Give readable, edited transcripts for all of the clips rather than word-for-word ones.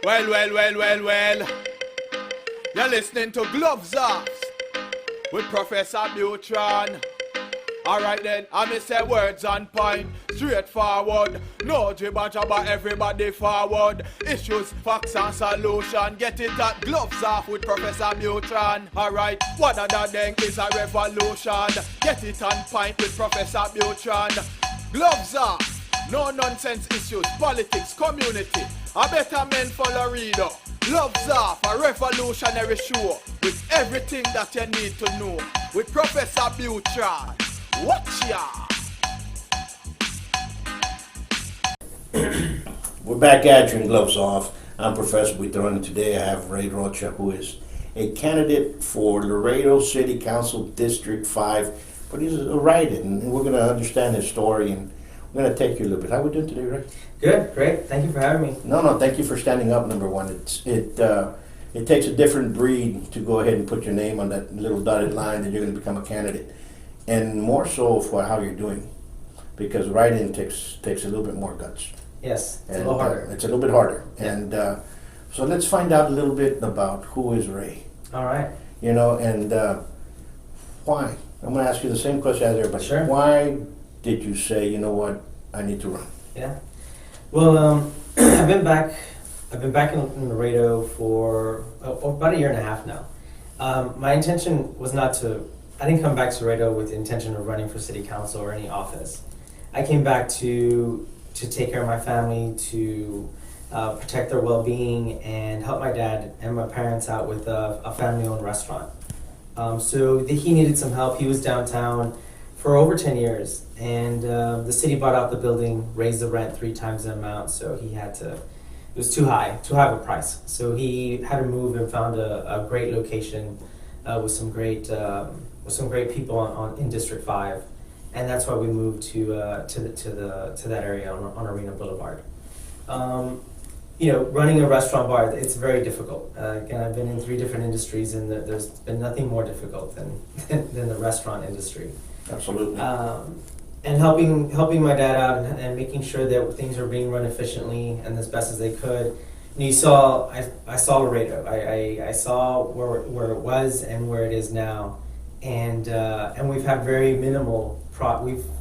Well. You're listening to Gloves Off with Professor Buitrón. Alright then, I may say words on point, straightforward. No jibber jabber, everybody forward. Issues, facts and solution. Get it at Gloves Off with Professor Buitrón. Alright, what other thing is a revolution? Get it on point with Professor Buitrón. Gloves Off, no nonsense issues, politics, community. A better men follow reader. Gloves Off, a revolutionary show with everything that you need to know with Professor Buitrón. Watch ya! We're back at you in Gloves Off. I'm Professor Buitrón, and today I have Rey Rocha, who is a candidate for Laredo City Council District 5, but he's a write-in, and we're going to understand his story, and we're going to take you a little bit. How are we doing today, Ray? Good, great. Thank you for having me. No, thank you for standing up, number one. It takes a different breed to go ahead and put your name on that little dotted line that you're going to become a candidate. And more so for how you're doing, because writing takes a little bit more guts. Yes, it's a little harder. It's a little bit harder. Yeah. And so let's find out a little bit about who is Ray. All right. You know, and why? I'm going to ask you the same question as everybody. Sure. Why did you say, you know what, I need to run? Yeah. Well, I've been back in Laredo for about a year and a half now. My intention was I didn't come back to Laredo with the intention of running for city council or any office. I came back to take care of my family, to protect their well-being, and help my dad and my parents out with a family-owned restaurant. So he needed some help. He was downtown for over 10 years, and the city bought out the building, raised the rent 3 times the amount, so it was too high of a price. So he had to move and found a great location with some great people in District 5, and that's why we moved to that area on Arena Boulevard. Running a restaurant bar, it's very difficult. Again, I've been in 3 different industries, and there's been nothing more difficult than the restaurant industry. Absolutely. And helping my dad out and making sure that things are being run efficiently and as best as they could. And I saw Laredo. I saw where it was and where it is now. And we've had very minimal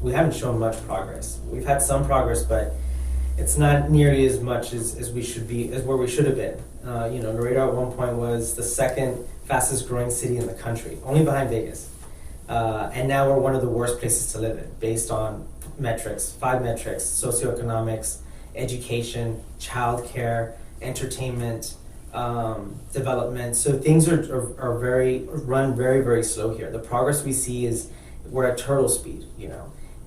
we haven't shown much progress. We've had some progress, but it's not nearly as much as we should be, as where we should have been. Laredo at one point was the 2nd fastest growing city in the country, only behind Vegas. And now we're one of the worst places to live in, based on 5 metrics: socioeconomics, education, childcare, entertainment, development. So things are run very, very slow here. The progress we see is we're at turtle speed,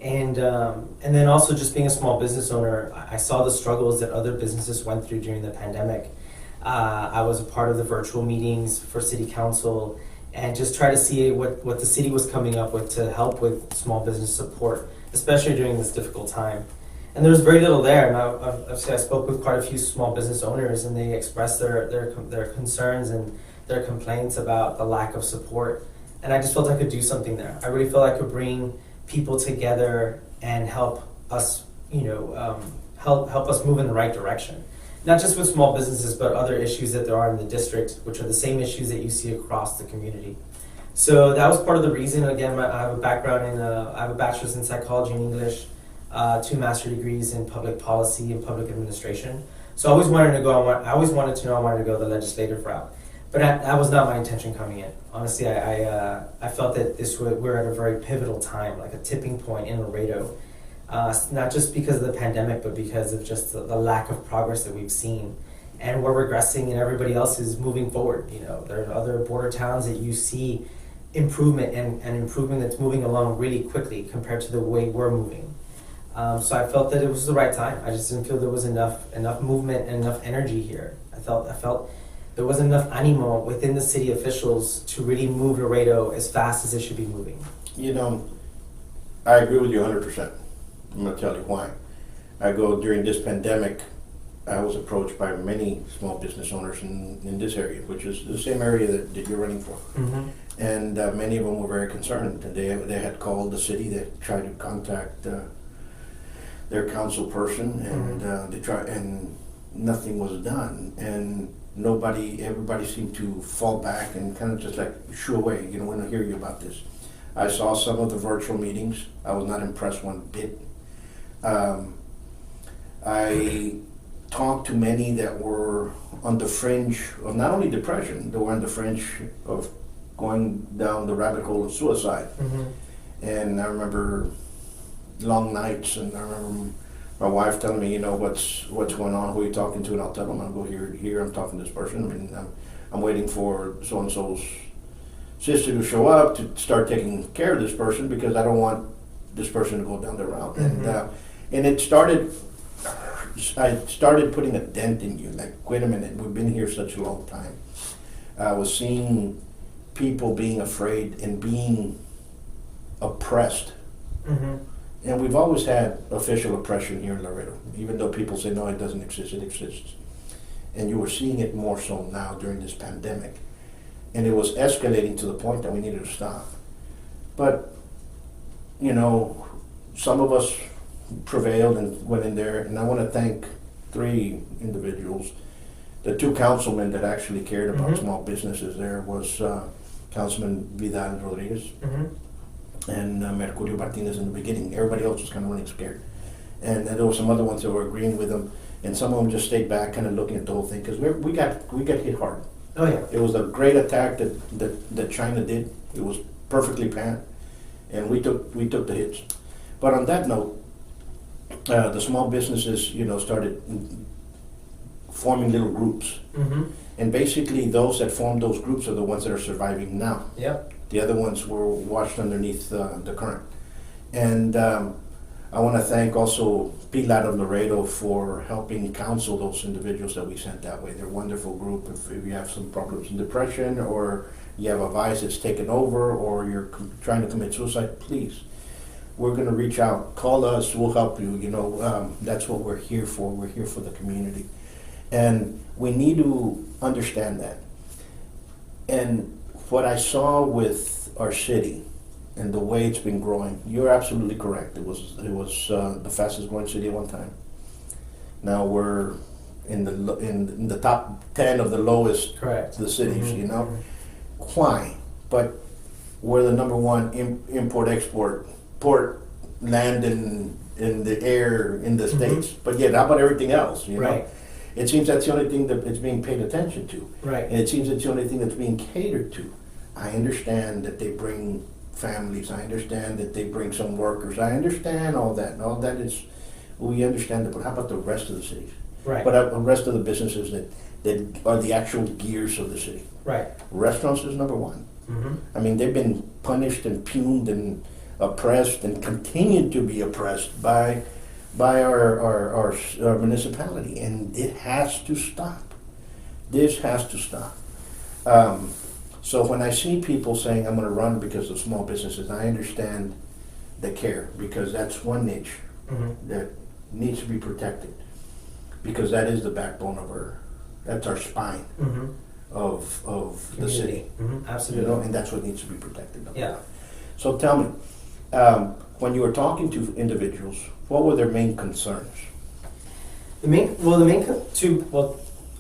and then also just being a small business owner, I saw the struggles that other businesses went through during the pandemic. I was a part of the virtual meetings for city council and just try to see what the city was coming up with to help with small business support, especially during this difficult time. And there was very little there. And I spoke with quite a few small business owners, and they expressed their concerns and their complaints about the lack of support. And I just felt I could do something there. I really felt I could bring people together and help us, help us move in the right direction. Not just with small businesses, but other issues that there are in the district, which are the same issues that you see across the community. So that was part of the reason. Again, I have a background I have a bachelor's in psychology and English, 2 master's degrees in public policy and public administration. So I always wanted to go the legislative route. But that was not my intention coming in. Honestly, I felt that we're at a very pivotal time, like a tipping point in Laredo. Not just because of the pandemic, but because of just the lack of progress that we've seen. And we're regressing and everybody else is moving forward. There are other border towns that you see improvement and improvement that's moving along really quickly compared to the way we're moving. So I felt that it was the right time. I just didn't feel there was enough movement and enough energy here. I felt there wasn't enough animo within the city officials to really move Laredo as fast as it should be moving. I agree with you 100%. I'm going to tell you why. During this pandemic, I was approached by many small business owners in this area, which is the same area that you're running for. Mm-hmm. And many of them were very concerned. And they had called the city, they tried to contact their council person, and nothing was done, and everybody seemed to fall back and kind of just like shoo away. We don't hear you about this. I saw some of the virtual meetings. I was not impressed one bit. I talked to many that were on the fringe of not only depression, they were on the fringe of going down the rabbit hole of suicide. Mm-hmm. And I remember long nights, and I remember my wife telling me, what's going on, who are you talking to, and I'll tell them, I'll go here, I'm talking to this person. I mean, I'm waiting for so-and-so's sister to show up to start taking care of this person because I don't want this person to go down the route. Mm-hmm. And I started putting a dent in you, like, wait a minute, we've been here such a long time. I was seeing people being afraid and being oppressed. Mm-hmm. And we've always had official oppression here in Laredo, even though people say, no, it doesn't exist, it exists. And you were seeing it more so now during this pandemic. And it was escalating to the point that we needed to stop. But, some of us prevailed and went in there, and I want to thank 3 individuals. The 2 councilmen that actually cared about Mm-hmm. small businesses there was Councilman Vidal Rodriguez, Mm-hmm. and Mercurio Martinez in the beginning. Everybody else was kind of running scared. And then there were some other ones that were agreeing with them, and some of them just stayed back kind of looking at the whole thing, because we got hit hard. Oh yeah. It was a great attack that China did. It was perfectly planned, and we took the hits. But on that note, the small businesses, started forming little groups. Mm-hmm. And basically those that formed those groups are the ones that are surviving now. Yep. The other ones were washed underneath the current. And I want to thank also Pilar of Laredo for helping counsel those individuals that we sent that way. They're a wonderful group. If you have some problems in depression, or you have a vice that's taken over, or you're trying to commit suicide, please, we're going to reach out. Call us. We'll help you. That's what we're here for. We're here for the community. And we need to understand that. And what I saw with our city and the way it's been growing, you're absolutely correct. It was the fastest growing city at one time. Now we're in the top 10 of the lowest Correct. the cities. Mm-hmm. Why? But we're the number 1 import-export port land in the air in the States. But yet, how about everything else? Right. It seems that's the only thing that it's being paid attention to. Right. And it seems it's the only thing that's being catered to. I understand that they bring families. I understand that they bring some workers. I understand all that. And all that is, we understand that. But how about the rest of the cities? Right. But the rest of the businesses that are the actual gears of the city. Right. Restaurants is number 1. Mm-hmm. I mean, they've been punished and pugned and oppressed and continue to be oppressed by our municipality, and it has to stop. This has to stop. So when I see people saying, I'm going to run because of small businesses, I understand the care, because that's one niche Mm-hmm. that needs to be protected, because that is the backbone of that's our spine Mm-hmm. of the Community. city. Mm-hmm. Absolutely. And that's what needs to be protected. Yeah. So tell me, when you were talking to individuals, what were their main concerns?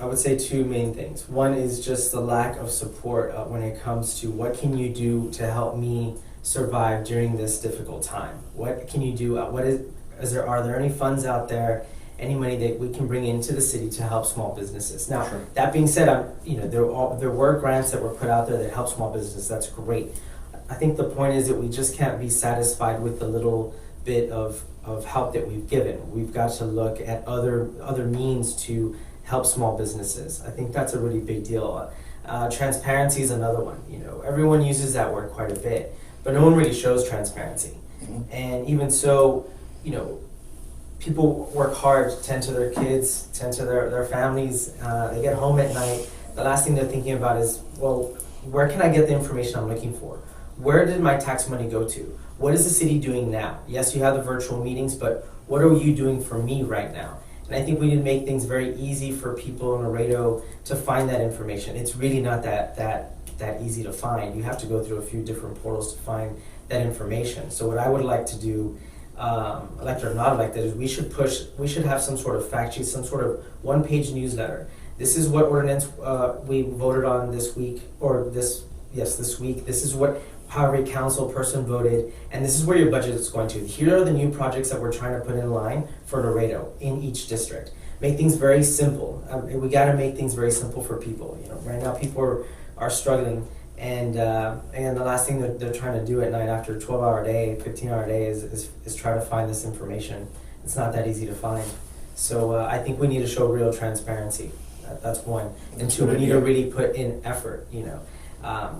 I would say 2 main things. One is just the lack of support when it comes to what can you do to help me survive during this difficult time. What can you do? Are there any funds out there, any money that we can bring into the city to help small businesses? Now, Sure. That being said, there were grants that were put out there that help small businesses. That's great. I think the point is that we just can't be satisfied with the little bit of help that we've given. We've got to look at other means to help small businesses. I think that's a really big deal. Transparency is another one. Everyone uses that word quite a bit, but no one really shows transparency. Mm-hmm. And even so, people work hard, tend to their kids, tend to their families. They get home at night. The last thing they're thinking about is, well, where can I get the information I'm looking for? Where did my tax money go to? What is the city doing now? Yes, you have the virtual meetings, but what are you doing for me right now? And I think we need to make things very easy for people in Laredo to find that information. It's really not that easy to find. You have to go through a few different portals to find that information. So what I would like to do elected or not elected, is we should have some sort of fact sheet, some sort of one-page newsletter. This is what ordinance we voted on this week, this week. This is what how every council person voted, and this is where your budget is going to. Here are the new projects that we're trying to put in line for Laredo in each district. Make things very simple. We got to make things very simple for people. Right now people are struggling, and the last thing that they're trying to do at night after a 12-hour day, 15-hour day is try to find this information. It's not that easy to find. So I think we need to show real transparency. That's one. And two, we need to really put in effort. You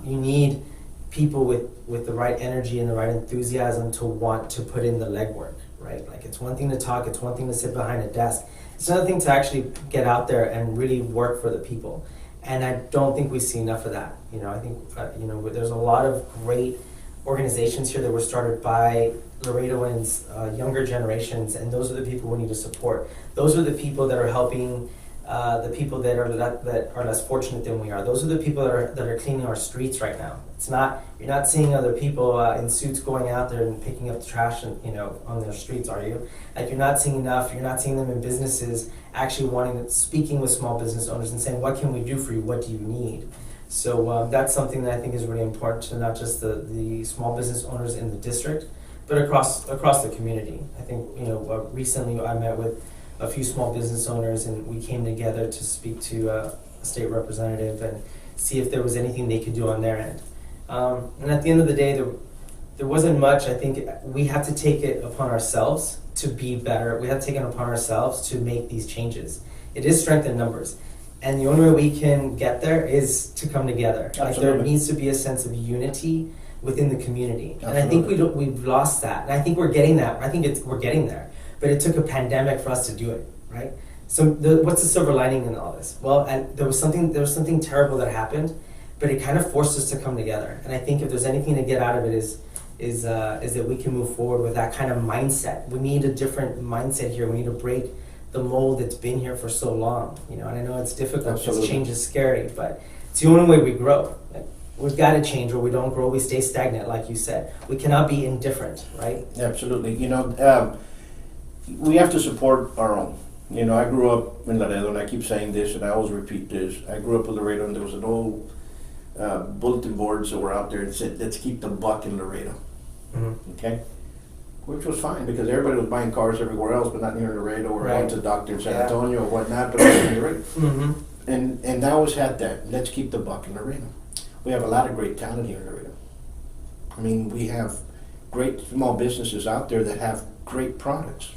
need people with the right energy and the right enthusiasm to want to put in the legwork, right? Like, it's one thing to talk, it's one thing to sit behind a desk. It's another thing to actually get out there and really work for the people. And I don't think we see enough of that. I think, there's a lot of great organizations here that were started by Laredoans, younger generations, and those are the people we need to support. Those are the people that are helping the people that are less fortunate than we are. Those are the people that are cleaning our streets right now. You're not seeing other people in suits going out there and picking up the trash and on their streets, are you? Like, you're not seeing enough. You're not seeing them in businesses actually speaking with small business owners and saying, what can we do for you? What do you need? So that's something that I think is really important to not just the small business owners in the district, but across the community. I think recently I met with a few small business owners, and we came together to speak to a state representative and see if there was anything they could do on their end. And at the end of the day, there wasn't much. I think we have to take it upon ourselves to be better. We have to take it upon ourselves to make these changes. It is strength in numbers. And the only way we can get there is to come together. Absolutely. Like, there needs to be a sense of unity within the community. Absolutely. And I think we've lost that. And I think we're getting that. I think we're getting there. But it took a pandemic for us to do it, right? So what's the silver lining in all this? Well, and there was something terrible that happened, but it kind of forced us to come together. And I think if there's anything to get out of it is that we can move forward with that kind of mindset. We need a different mindset here. We need to break the mold that's been here for so long. And I know it's difficult because change is scary, but it's the only way we grow. Like, we've got to change, or we don't grow. We stay stagnant, like you said. We cannot be indifferent, right? Absolutely. We have to support our own. I grew up in Laredo, and I keep saying this, and I always repeat this. I grew up in Laredo, and there was an old bulletin boards that were out there that said, "Let's keep the buck in Laredo." Mm-hmm. Okay? Which was fine, because everybody was buying cars everywhere else, but not near Laredo, or going to the doctor in San Antonio or whatnot, but in Laredo. Mm-hmm. And I always had that. Let's keep the buck in Laredo. We have a lot of great talent here in Laredo. I mean, we have great small businesses out there that have great products.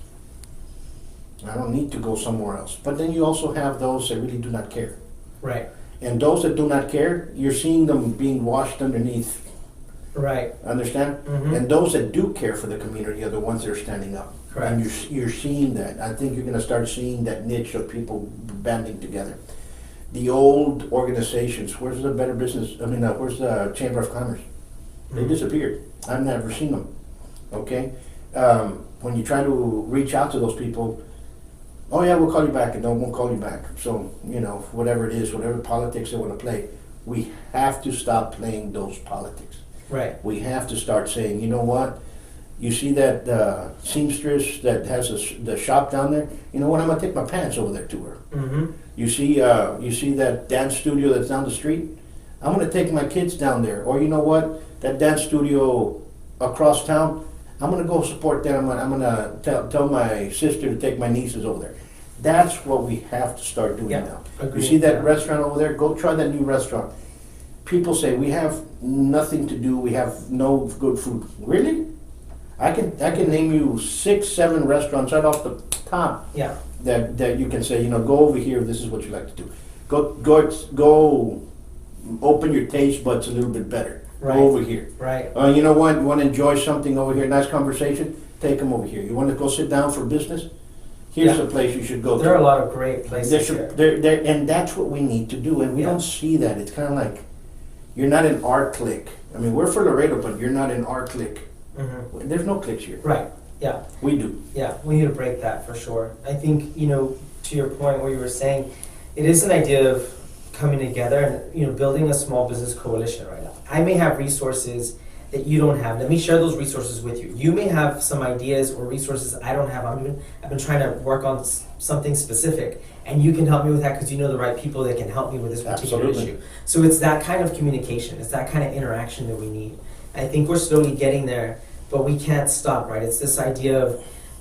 I don't need to go somewhere else. But then you also have those that really do not care. Right. And those that do not care, you're seeing them being washed underneath. Right. Understand? Mm-hmm. And those that do care for the community are the ones that are standing up. Correct. And you're seeing that. I think you're going to start seeing that niche of people banding together. The old organizations, where's the Better Business? Where's the Chamber of Commerce? Mm-hmm. They disappeared. I've never seen them. Okay? When you try to reach out to those people, oh yeah, we'll call you back, and no, won't call you back. So, whatever it is, whatever politics they want to play, we have to stop playing those politics. Right. We have to start saying, you know what? You see that seamstress that has the shop down there? You know what? I'm gonna take my pants over there to her. Mm-hmm. You see that dance studio that's down the street? I'm gonna take my kids down there. Or you know what? That dance studio across town, I'm gonna go support them. I'm gonna tell my sister to take my nieces over there. That's what we have to start doing now. Agreed. You see that restaurant over there? Go try that new restaurant. People say we have nothing to do. We have no good food. Really? I can name you 6, 7 restaurants right off the top. Yeah. That you can say, go over here. This is what you like to do. Go. Open your taste buds a little bit better. Right. Go over here. Right. You know what? You want to enjoy something over here? Nice conversation. Take them over here. You want to go sit down for business? Here's a place you should go to. There are a lot of great places here. And that's what we need to do. And we don't see that. It's kind of like you're not in our clique. I mean, we're for Laredo, but you're not in our clique. Mm-hmm. There's no cliques here. Right. Yeah. We do. Yeah, we need to break that for sure. I think, to your point where you were saying, it is an idea of coming together and, building a small business coalition right now. I may have resources that you don't have. Let me share those resources with you. You may have some ideas or resources I don't have. I've been trying to work on something specific, and you can help me with that because you know the right people that can help me with this particular issue. So it's that kind of communication. It's that kind of interaction that we need. I think we're slowly getting there, but we can't stop, right? It's this idea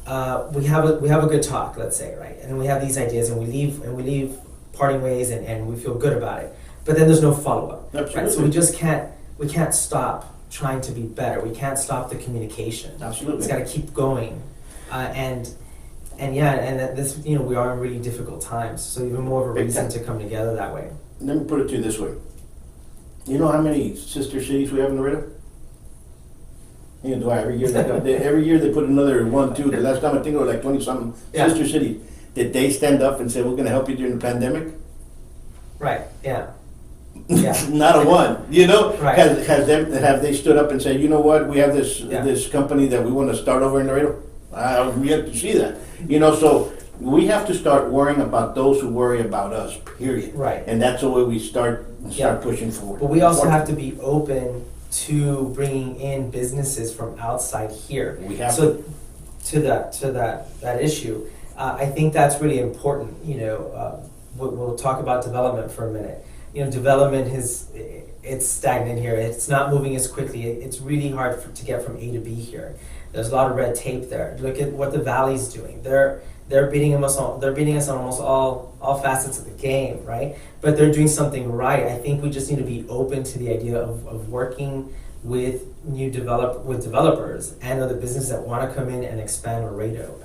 of we have a good talk, let's say, right? And we have these ideas, and we leave parting ways, and we feel good about it. But then there's no follow-up. Absolutely. Right? So we can't stop trying to be better. We can't stop the communication. Absolutely. It's got to keep going, and this, we are in really difficult times. So even more of a reason to come together that way. Let me put it to you this way. You know how many sister cities we have in Laredo? You know, every year they put another 1, 2. The last time I think it was like 20-something sister cities. Did they stand up and say, we're going to help you during the pandemic? Right, yeah. Yeah. Not a one, Right. Have they stood up and said, you know what, we have this company that we want to start over in Laredo? We have to see that. So we have to start worrying about those who worry about us, period. Right. And that's the way we start pushing forward. But we also have to be open to bringing in businesses from outside here. We have to that issue. I think that's really important. We'll talk about development for a minute. Development it's stagnant here. It's not moving as quickly. It's really hard to get from A to B here. There's a lot of red tape there. Look at what the Valley's doing. They're beating us on. They're beating us on almost all facets of the game, right? But they're doing something right. I think we just need to be open to the idea of working with developers and other businesses that want to come in and expand Laredo.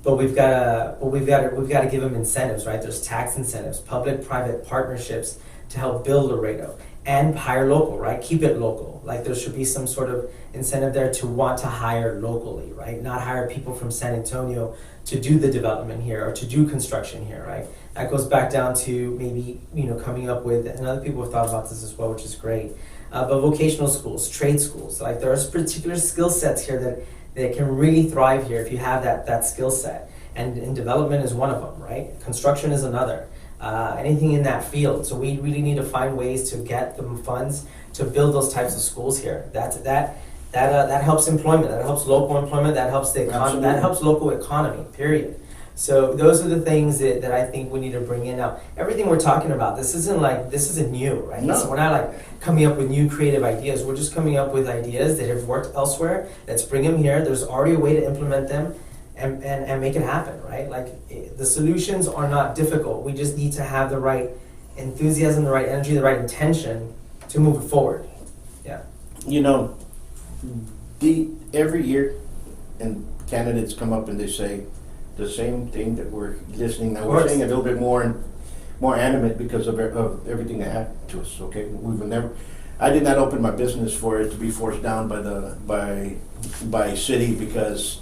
But we've got to give them incentives, right? There's tax incentives, public-private partnerships to help build Laredo, and hire local, right? Keep it local. Like there should be some sort of incentive there to want to hire locally, right? Not hire people from San Antonio to do the development here or to do construction here, right? That goes back down to maybe coming up with, and other people have thought about this as well, which is great. But vocational schools, trade schools, like there's particular skill sets here that can really thrive here if you have that skill set. And development is one of them, right? Construction is another. Anything in that field. So we really need to find ways to get the funds to build those types of schools here. That helps employment. That helps local employment. That helps the economy. That helps local economy. Period. So those are the things that I think we need to bring in. Now, everything we're talking about, this isn't new, right? No. So we're not coming up with new creative ideas. We're just coming up with ideas that have worked elsewhere. Let's bring them here. There's already a way to implement them and make it happen, right? The solutions are not difficult. We just need to have the right enthusiasm, the right energy, the right intention to move it forward. Yeah. Every year, and candidates come up and they say the same thing that we're listening now. We're saying a little bit more animate because of everything that happened to us. Okay, I did not open my business for it to be forced down by city because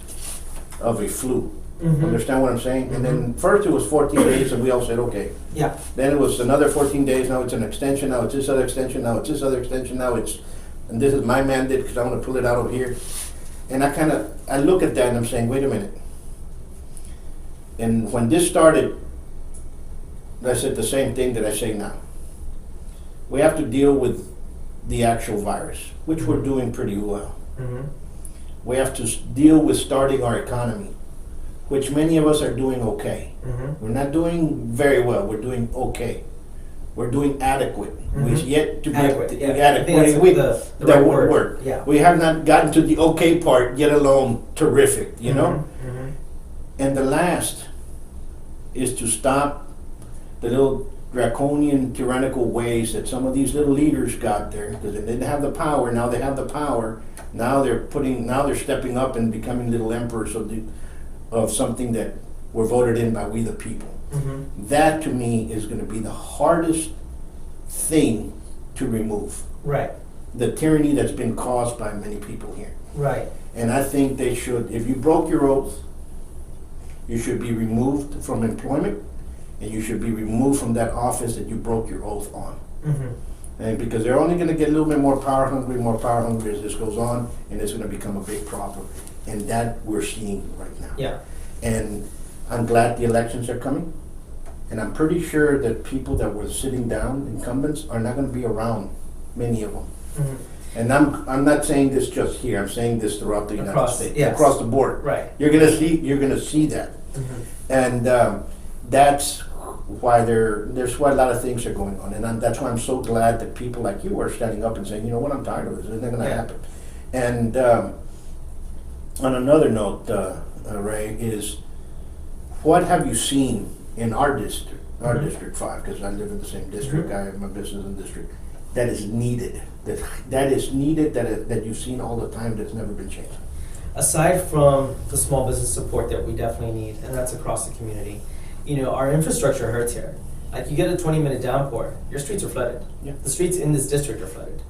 of a flu. Mm-hmm. Understand what I'm saying? Mm-hmm. And then first it was 14 days, and we all said okay. Yeah. Then it was another 14 days. Now it's an extension. Now it's this other extension. Now it's this other extension. And this is my mandate because I want to pull it out over here. And I look at that and I'm saying, wait a minute. And when this started, I said the same thing that I say now. We have to deal with the actual virus, which we're doing pretty well. Mm-hmm. We have to deal with starting our economy, which many of us are doing okay. Mm-hmm. We're not doing very well. We're doing okay. We're doing adequate. Mm-hmm. We've yet to adequate. get Yeah. adequate. I think that's the right word. Yeah. We have not gotten to the okay part, yet alone terrific, you know? Mm-hmm. And the last is to stop the little draconian, tyrannical ways that some of these little leaders got there, because they didn't have the power. Now they have the power. Now they're stepping up and becoming little emperors of something that were voted in by we the people. Mm-hmm. That to me is going to be the hardest thing to remove. Right. The tyranny that's been caused by many people here. Right. And I think they should, if you broke your oath, you should be removed from employment, and you should be removed from that office that you broke your oath on. Mm-hmm. And because they're only going to get a little bit more power hungry as this goes on, and it's going to become a big problem. And that we're seeing right now. Yeah. And I'm glad the elections are coming. And I'm pretty sure that people that were sitting down, incumbents, are not going to be around, many of them. Mm-hmm. And I'm not saying this just here. I'm saying this throughout the United States, yes. across the board. Right. You're gonna see that, and that's why there's why a lot of things are going on, and that's why I'm so glad that people like you are standing up and saying, you know what, I'm tired of this. It's not gonna happen. And on another note, Ray, is what have you seen in our district, District 5, because I live in the same district. I have my business in the district. That is needed. That is needed. That you've seen all the time. That's never been changed. Aside from the small business support that we definitely need, and that's across the community, our infrastructure hurts here. Like, you get a 20-minute downpour, your streets are flooded. Yeah. The streets in this district are flooded.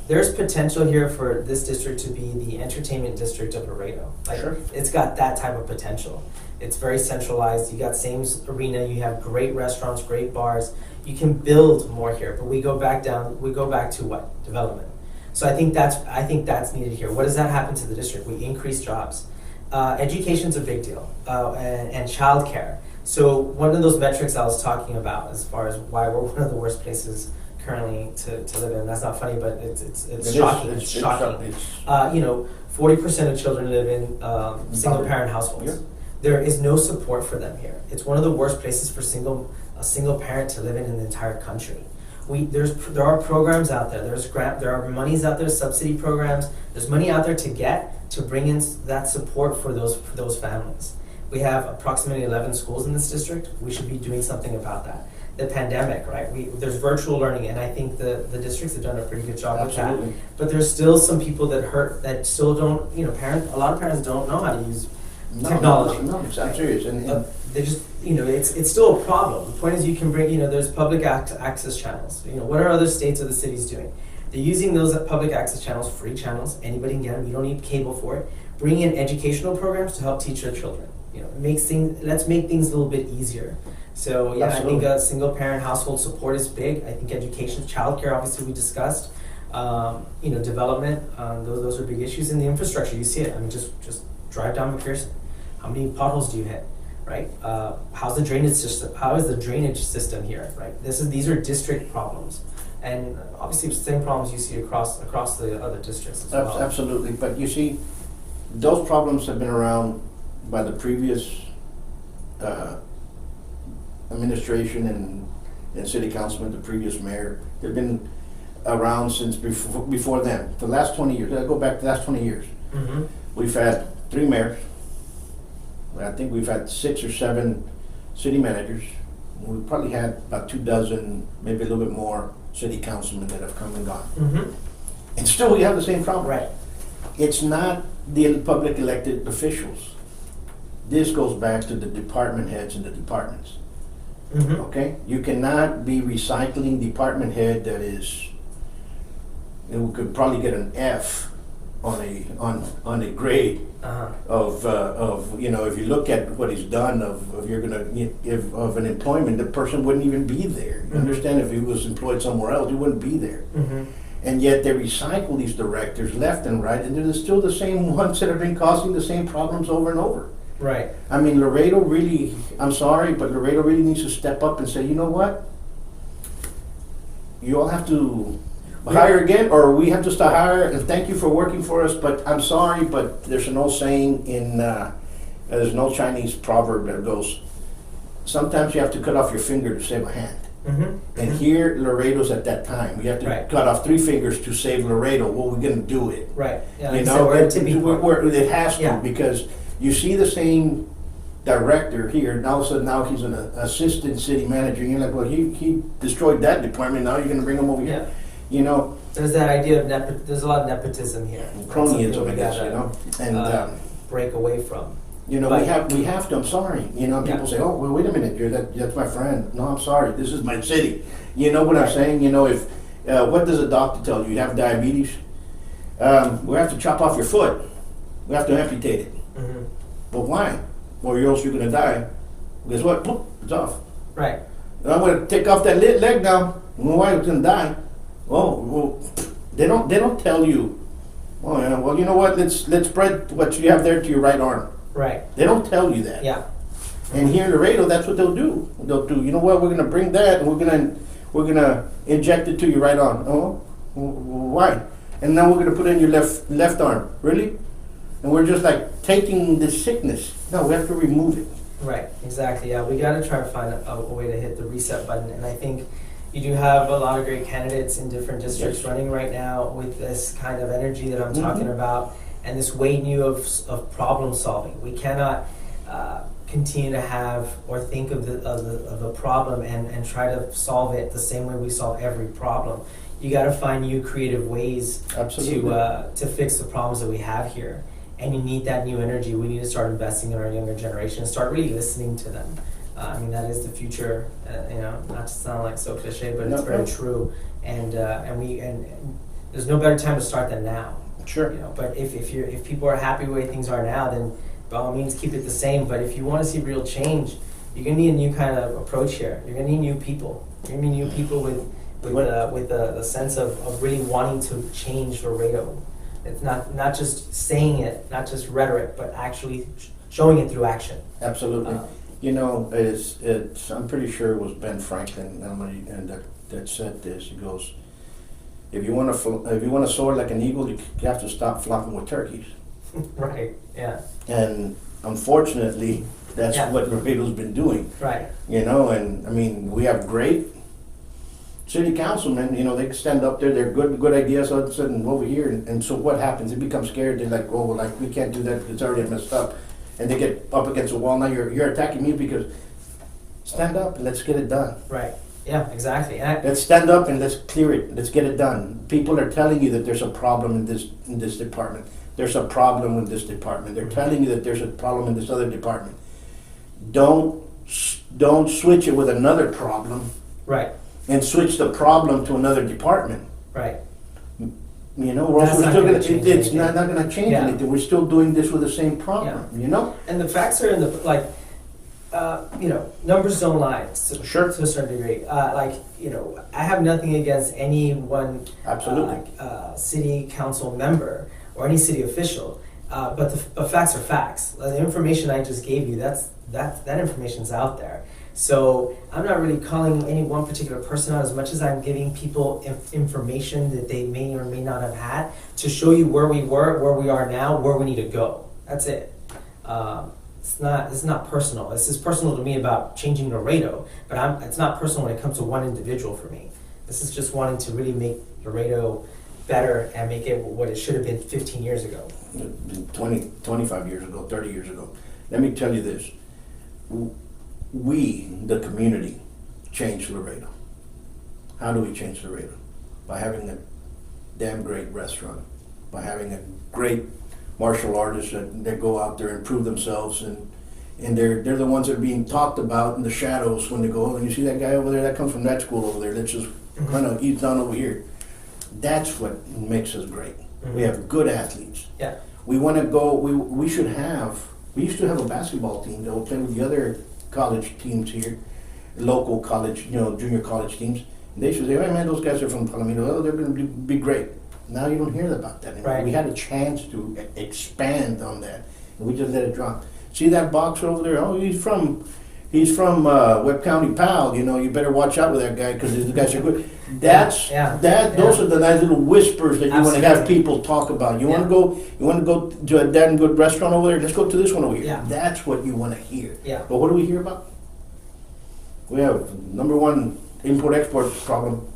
There's potential here for this district to be the entertainment district of Laredo. Like, Sure. It's got that type of potential. It's very centralized. You got same arena. You have great restaurants, great bars. You can build more here, but we go back to what? Development. So I think that's needed here. What does that happen to the district? We increase jobs. Education's a big deal, and childcare. So one of those metrics I was talking about, as far as why we're one of the worst places currently to live in. That's not funny, but it's shocking. It's shocking. 40% of children live in single-parent households. Yeah. There is no support for them here. It's one of the worst places for a single parent to live in the entire country. There are programs out there. There are monies out there, subsidy programs. There's money out there to bring in that support for those families. We have approximately 11 schools in this district. We should be doing something about that. The pandemic, right? There's virtual learning, and I think the districts have done a pretty good job with that. But there's still some people that still don't. A lot of parents don't know how to use technology. No, I'm serious. And They just, it's still a problem. The point is, you can bring, there's public access channels. What are other states or the cities doing? They're using those public access channels, free channels. Anybody can get them. You don't need cable for it. Bring in educational programs to help teach your children. Let's make things a little bit easier. So yeah, Absolutely. I think single parent household support is big. I think education, childcare, obviously we discussed. Development, those are big issues. In the infrastructure, you see it. I mean, just drive down McPherson. How many potholes do you hit? Right? How's the drainage system? How is the drainage system here? Right? These are district problems, and obviously the same problems you see across the other districts as well. Absolutely, but you see, those problems have been around by the previous administration and city councilman, the previous mayor. They've been around since before them. The last 20 years. I go back to the last 20 years. Mm-hmm. We've had 3 mayors. I think we've had 6 or 7 city managers. We've probably had about 24, maybe a little bit more city councilmen that have come and gone. Mm-hmm. And still we have the same problem. Right. It's not the public elected officials. This goes back to the department heads and the departments. Mm-hmm. Okay? You cannot be recycling department head that is, we could probably get an F on a grade of if you look at what he's done of you're gonna of an employment, the person wouldn't even be there. You understand? If he was employed somewhere else, he wouldn't be there. Mm-hmm. And yet they recycle these directors left and right, and they're still the same ones that have been causing the same problems over and over. Right. I mean, Laredo really, I'm sorry, but Laredo really needs to step up and say, you know what? You all have to hire again, or we have to start hire, and thank you for working for us, but I'm sorry, but there's an old saying there's an old Chinese proverb that goes, sometimes you have to cut off your finger to save a hand. Mm-hmm. And here, Laredo's at that time. We have to cut off 3 fingers to save Laredo. Well, we're going to do it. Right. Yeah, We're at tipping point. it has to, because you see the same director here, and all of a sudden now he's an assistant city manager. And you're like, well, he destroyed that department. Now you're going to bring him over here. There's that idea of there's a lot of nepotism here. Cronyism, I guess, and break away from. we have to. I'm sorry. People say, "Oh, well, wait a minute, that's my friend." No, I'm sorry. This is my city. You know what I'm saying? If what does a doctor tell you? You have diabetes. We have to chop off your foot. We have to amputate it. Mm-hmm. But why? Or else you're going to die. Guess what? Boop, it's off. Right. I'm going to take off that leg now. Why? It's going to die. Oh, well, they don't tell you. Oh, yeah. Well, you know what? Let's spread what you have there to your right arm. Right. They don't tell you that. Yeah. And here in Laredo, that's what they'll do. They'll do. You know what? We're going to bring that, and we're going to inject it to your right arm. Oh, why? and now we're gonna put it in your left arm. Really? And we're just like taking the sickness. No, we have to remove it. Right, exactly. Yeah, we got to try to find a way to hit the reset button. And I think you do have a lot of great candidates in different districts running right now with this kind of energy that I'm talking about, and this way new of problem solving. We cannot continue to have or think of a problem and try to solve it the same way we solve every problem. You got to find new creative ways to fix the problems that we have here. And you need that new energy. We need to start investing in our younger generation and start really listening to them. I mean, that is the future. Not to sound like so cliche, but it's very true. And there's no better time to start than now. Sure. But if people are happy the way things are now, then by all means keep it the same. But if you want to see real change, you're gonna need a new kind of approach here. You're gonna need new people. You're gonna need new people with the sense of really wanting to change Laredo. It's not just saying it, not just rhetoric, but actually showing it through action. Absolutely. It's I'm pretty sure it was Ben Franklin that said this. He goes, if you want to soar like an eagle, you have to stop flocking with turkeys. Right. Yeah. And unfortunately, that's what Laredo's been doing. Right. And I mean, we have great city councilmen, they stand up there, they're good ideas, all of a sudden over here, and so what happens? They become scared, they're like, oh, well, we can't do that, it's already messed up. And they get up against the wall, now you're attacking me because, stand up and let's get it done. Right, yeah, exactly. Let's stand up and let's clear it, let's get it done. People are telling you that there's a problem in this department. There's a problem with this department. They're telling you that there's a problem in this other department. Don't switch it with another problem. Right. And switch the problem to another department. Right. It's not going to change anything. We're still doing this with the same problem. And the facts are in the numbers don't lie. To a certain degree. I have nothing against any one city council member or any city official, but the facts are facts. The information I just gave you, that information's out there. So I'm not really calling any one particular person out as much as I'm giving people information that they may or may not have had to show you where we were, where we are now, where we need to go. That's it. It's not personal. This is personal to me about changing Laredo, but it's not personal when it comes to one individual for me. This is just wanting to really make Laredo better and make it what it should have been 15 years ago. 20, 25 years ago, 30 years ago. Let me tell you this. We, the community, change Laredo. How do we change Laredo? By having a damn great restaurant, by having a great martial artists that go out there and prove themselves, and they're the ones that are being talked about in the shadows when they go, oh, you see that guy over there, that comes from that school over there, let's just kind of eat down over here. That's what makes us great. We have good athletes. Yeah. We want to go, we used to have a basketball team that would play with the other college teams here, local college, junior college teams. And they should say, hey man, those guys are from Palomino, oh, they're going to be great. Now you don't hear about that anymore. Right. We had a chance to expand on that, and we just let it drop. See that boxer over there? Oh, he's from Webb County Pal. You better watch out with that guy because these guys are good. Those are the nice little whispers that you want to have people talk about. You want to go to a damn good restaurant over there? Let's go to this one over here. Yeah. That's what you want to hear. Yeah. But what do we hear about? We have #1 import-export problem.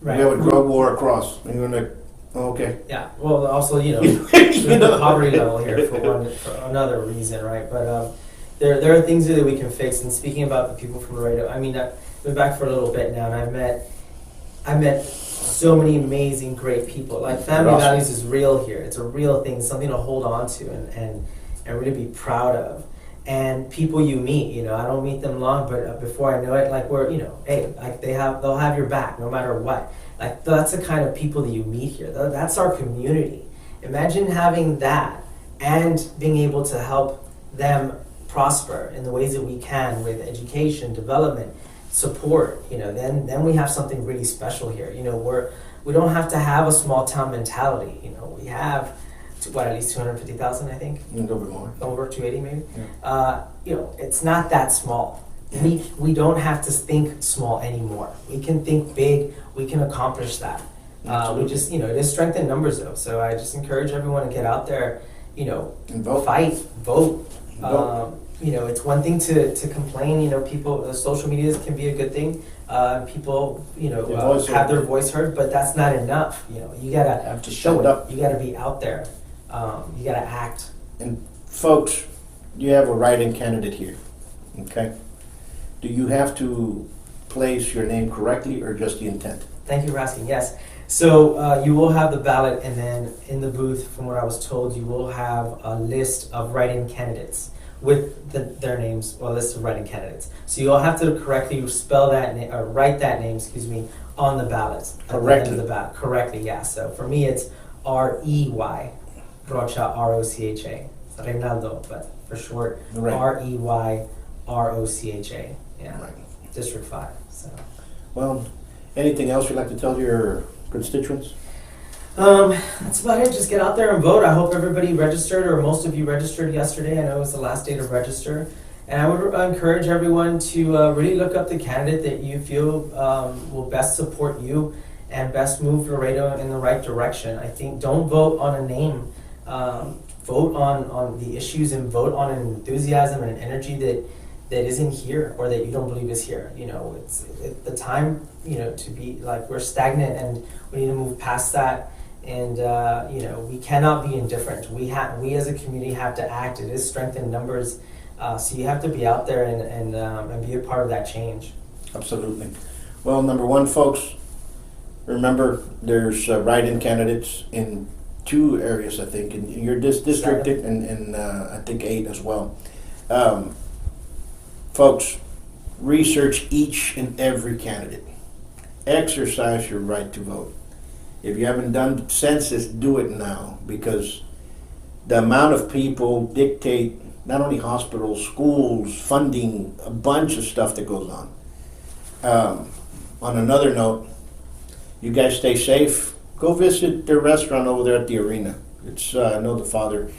Right. We have a drug war across. And you're like, oh, okay. Yeah. Well, also, the poverty level here for another reason, right? But there are things that we can fix. And speaking about the people from Laredo, I mean, I've been back for a little bit now, and I've met so many amazing, great people. Like family values is real here. It's a real thing, something to hold on to and really be proud of. And people you meet, I don't meet them long, but before I know it, like hey, like they'll have your back no matter what. Like that's the kind of people that you meet here. That's our community. Imagine having that and being able to help them prosper in the ways that we can with education, development, support. Then we have something really special here. We don't have to have a small town mentality. We have at least 250,000, I think. A little bit more. Over 280 maybe. Yeah. It's not that small. We don't have to think small anymore. We can think big. We can accomplish that. We just, it is strength in numbers though. So I just encourage everyone to get out there, And vote. fight, vote. Vote. It's one thing to complain. People, social media can be a good thing. People, voice have heard. their voice heard, but that's not enough. You gotta Have to show stand it. up. You gotta be out there. You gotta act. And folks, you have a write-in candidate here, okay? Do you have to place your name correctly or just the intent? Thank you for asking. Yes. So you will have the ballot, and then in the booth, from what I was told, you will have a list of write-in candidates with their names, or a list of write-in candidates. So you'll have to correctly spell that name, or write that name, on the ballot. At the end Correctly. of the ballot. Correctly, yeah. So for me, it's R-E-Y, Rocha, R-O-C-H-A. It's Reynaldo, but for short, Right. R-E-Y, R-O-C-H-A. Yeah. Right. District 5. So. Well, anything else you'd like to tell your constituents? That's about it. Just get out there and vote. I hope everybody registered, or most of you registered yesterday. I know it's the last day to register. And I would encourage everyone to really look up the candidate that you feel will best support you and best move Laredo in the right direction. I think don't vote on a name. Vote on the issues, and vote on an enthusiasm and an energy that isn't here, or that you don't believe is here. It's the time, to be like, we're stagnant and we need to move past that. And we cannot be indifferent. We as a community have to act. It is strength in numbers. So you have to be out there and be a part of that change. Absolutely. Well, number one, folks, remember there's write-in candidates in 2 areas, I think, in your district, 7. and I think 8 as well. Folks, research each and every candidate. Exercise your right to vote. If you haven't done census, do it now, because the amount of people dictate not only hospitals, schools, funding, a bunch of stuff that goes on. On another note, you guys stay safe. Go visit their restaurant over there at the arena. It's I know the father,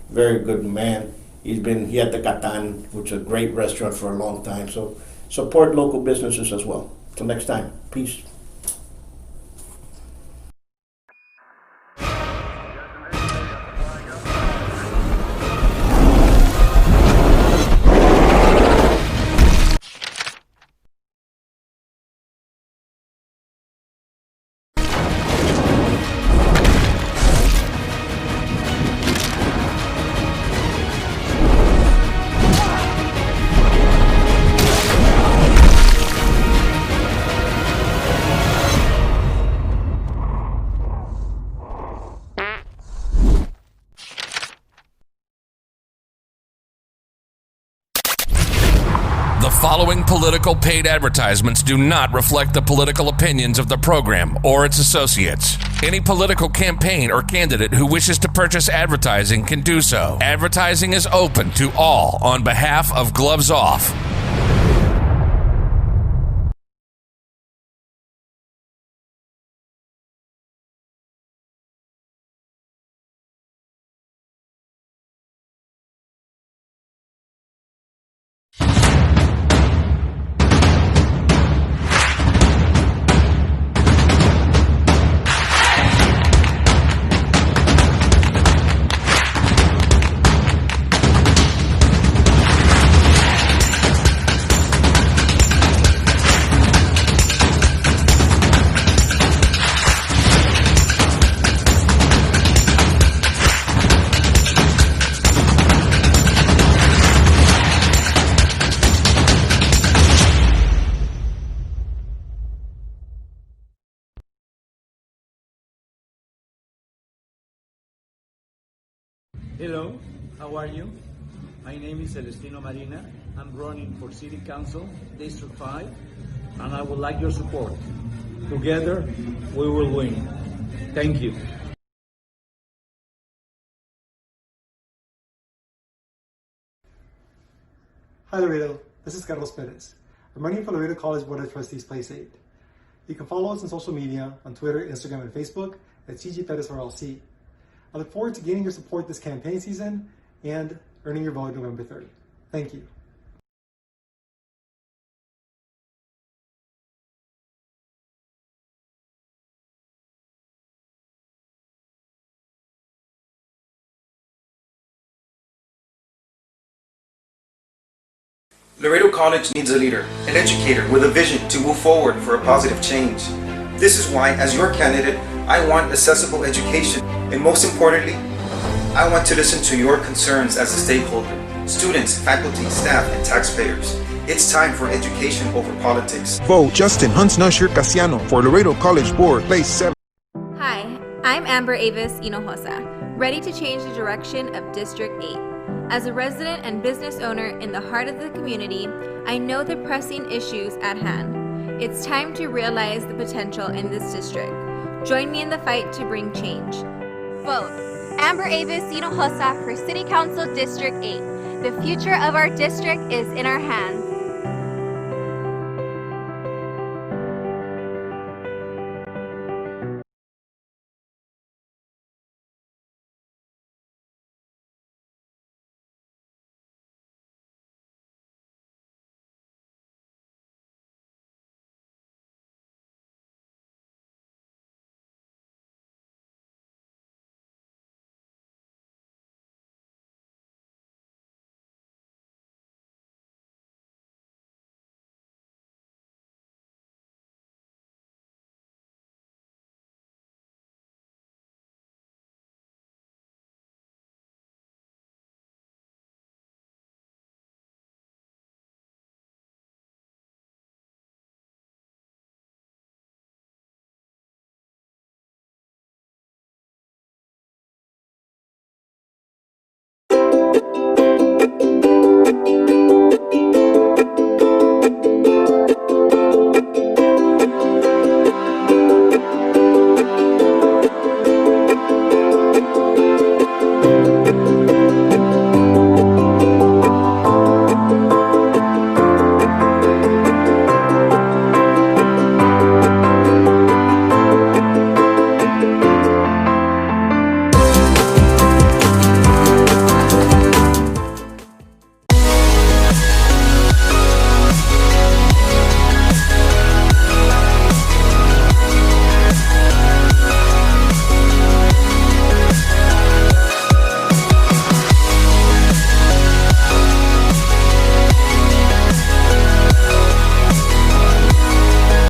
very good man. He had the Catan, which is a great restaurant for a long time. So support local businesses as well. Till next time, peace. The following political paid advertisements do not reflect the political opinions of the program or its associates. Any political campaign or candidate who wishes to purchase advertising can do so. Advertising is open to all on behalf of Gloves Off. Hello, how are you? My name is Celestino Marina. I'm running for City Council, District 5, and I would like your support. Together, we will win. Thank you. Hi Laredo, this is Carlos Perez. I'm running for Laredo College Board of Trustees Place 8. You can follow us on social media on Twitter, Instagram, and Facebook at CG Perez RLC. I look forward to gaining your support this campaign season and earning your vote November 3rd. Thank you. Laredo College needs a leader, an educator with a vision to move forward for a positive change. This is why, as your candidate, I want accessible education, and most importantly, I want to listen to your concerns as a stakeholder, students, faculty, staff, and taxpayers. It's time for education over politics. Vote Justin Hunsnusher Casiano for Laredo College Board, place 7. Hi, I'm Amber Avis Hinojosa, ready to change the direction of District 8. As a resident and business owner in the heart of the community, I know the pressing issues at hand. It's time to realize the potential in this district. Join me in the fight to bring change. Vote Amber Avis Hinojosa for City Council District 8. The future of our district is in our hands.